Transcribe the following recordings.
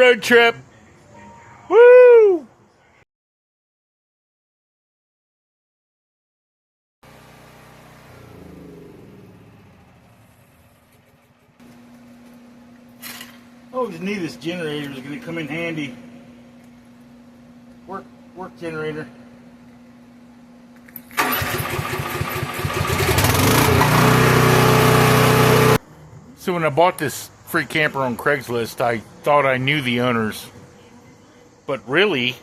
road trip. Woo! I always knew this generator was going to come in handy. Work generator. So when I bought this free camper on Craigslist, I thought I knew the owners. But really,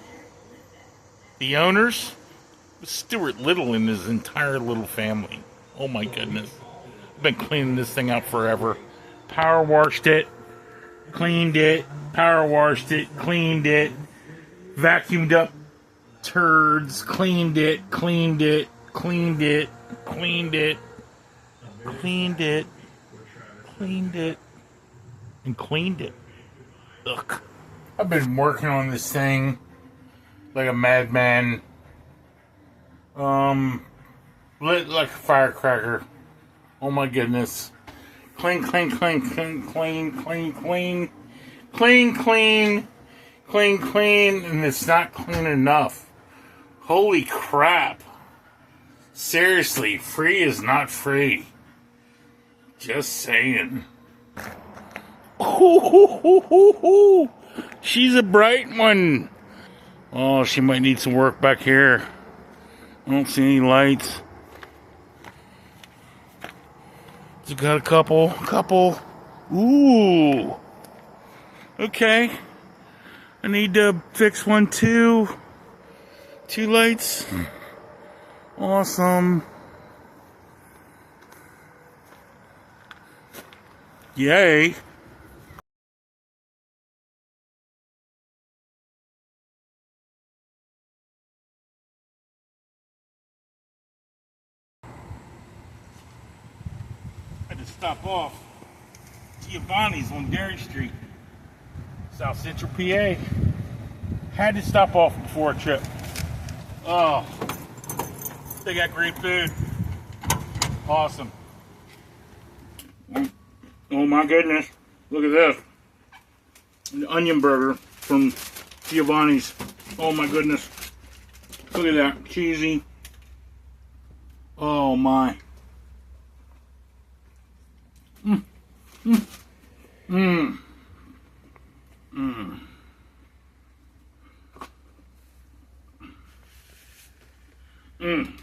the owners was Stuart Little and his entire little family. Oh my goodness. I've been cleaning this thing out forever. Power washed it, cleaned it, power washed it, cleaned it, vacuumed up turds, cleaned it, cleaned it, cleaned it, cleaned it, cleaned it, cleaned it, and cleaned it. Ugh. I've been working on this thing like a madman. Lit like a firecracker. Oh my goodness. Clean, clean, clean, clean, clean, clean, clean, clean, clean, clean, clean, and it's not clean enough. Holy crap. Seriously, free is not free. Just saying. Ooh, she's a bright one. Oh, she might need some work back here. I don't see any lights. She's got a couple. Ooh. Okay. I need to fix one too. 2 lights. Awesome. Yay. Had to stop off Giovanni's on Dairy Street, South Central PA. Had to stop off before a trip. Oh, they got great food. Awesome. Oh my goodness. Look at this. An onion burger from Giovanni's. Oh my goodness. Look at that. Cheesy. Oh my. Mmm. Mmm. Mmm. Mmm. Mmm.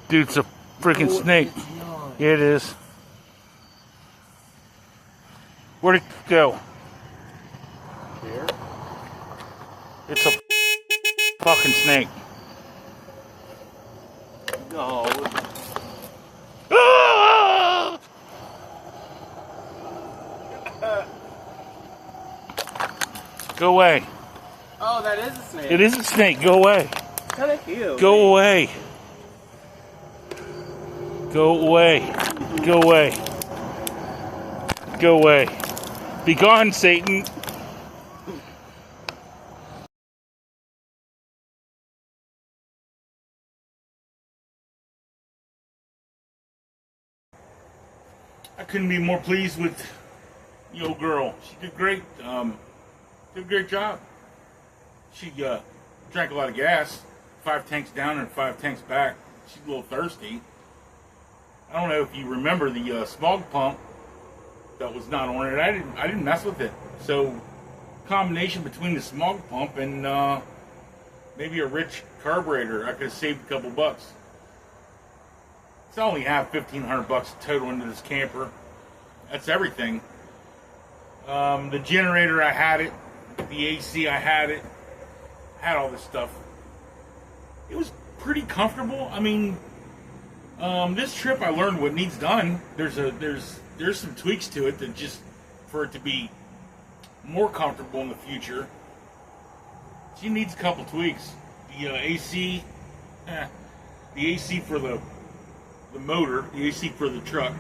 Dude, it's a freaking snake. Yeah, it is. Where'd it go? Here? It's a fucking snake. No. Ah! Go away. Oh, that is a snake. It is a snake. Go away. Kind of cute. Go away. Go away. Go away. Go away. Be gone, Satan. I couldn't be more pleased with the old girl. She did great. Did a great job. She drank a lot of gas. 5 tanks down and 5 tanks back. She's a little thirsty. I don't know if you remember the smog pump that was not on it. I didn't mess with it. So combination between the smog pump and Maybe a rich carburetor. I could have saved a couple bucks. So I only have $1,500 total into this camper. That's everything. The generator, I had it. The AC, I had it. Had all this stuff. It was pretty comfortable. I mean, this trip I learned what needs done. There's some tweaks to it that just for it to be more comfortable in the future. She needs a couple tweaks. The AC, the AC for the motor, the AC for the truck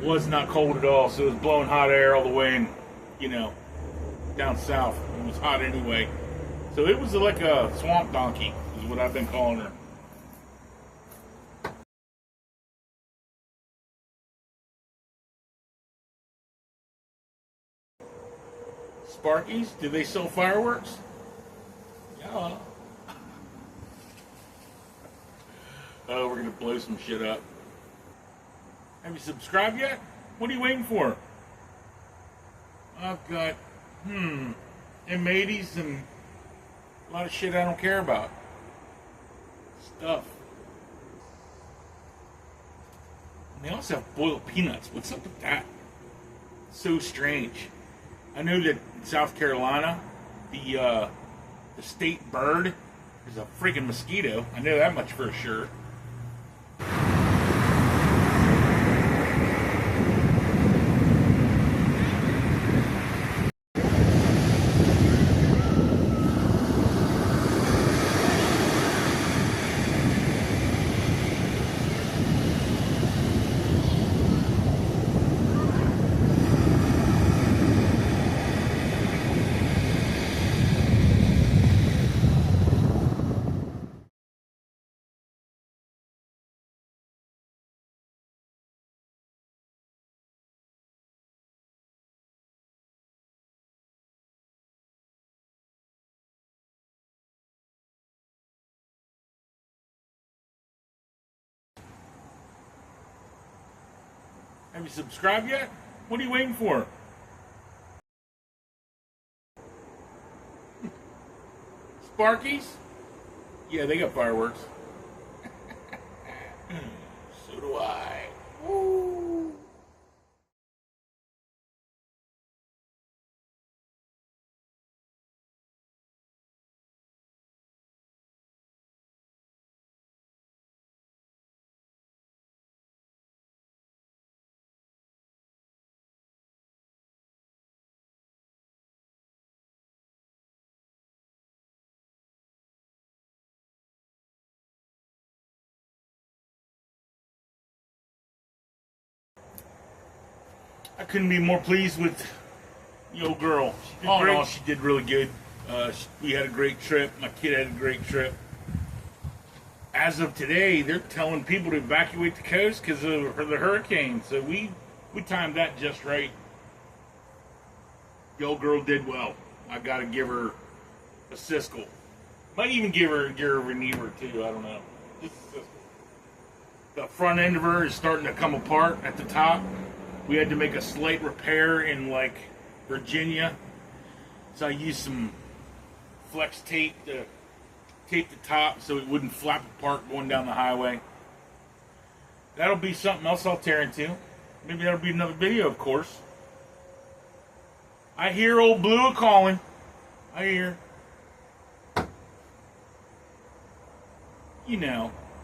was not cold at all, so it was blowing hot air all the way in, down south. It was hot anyway. So it was like a swamp donkey, is what I've been calling her. Sparky's, do they sell fireworks? Yeah. Oh, we're gonna blow some shit up. Have you subscribed yet? What are you waiting for? I've got, M80s and a lot of shit I don't care about. Stuff. And they also have boiled peanuts. What's up with that? So strange. I know that in South Carolina, the state bird is a freaking mosquito. I know that much for sure. Have you subscribed yet? What are you waiting for? Sparky's? Yeah, they got fireworks. So do I. Woo. I couldn't be more pleased with the old girl. She did great. She did really good. We had a great trip. My kid had a great trip. As of today, they're telling people to evacuate the coast because of the hurricane. So we timed that just right. The old girl did well. I got to give her a siskel. Might even give her a Renever too. I don't know. Just a siskel. The front end of her is starting to come apart at the top. We had to make a slight repair in like Virginia, so I used some flex tape to tape the top so it wouldn't flap apart going down the highway. That'll be something else I'll tear into. Maybe that'll be another video, of course. I hear old Blue a calling. I hear.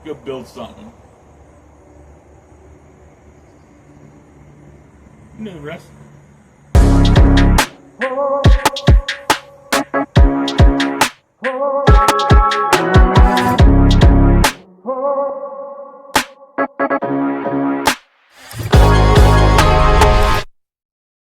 Go build something. You know the rest.